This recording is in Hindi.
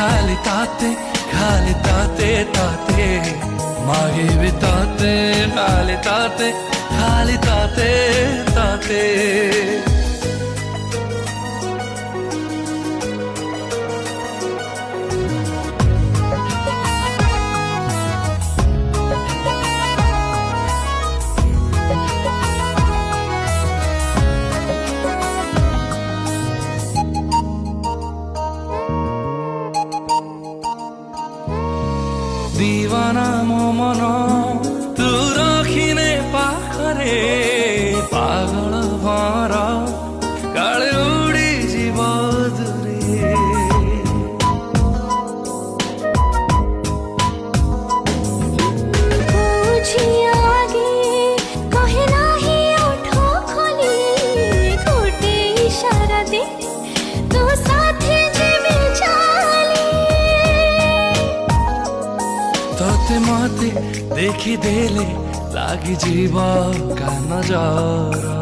खाली ताते ताते मागे भी ताते खाली ताते ताते दीवाना मो मन तू रखिने पाखरे पागल भर काले उड़ी जीव दूरे इशारा दे तो साथे तोते मते देखी देले लागी जीव का नजर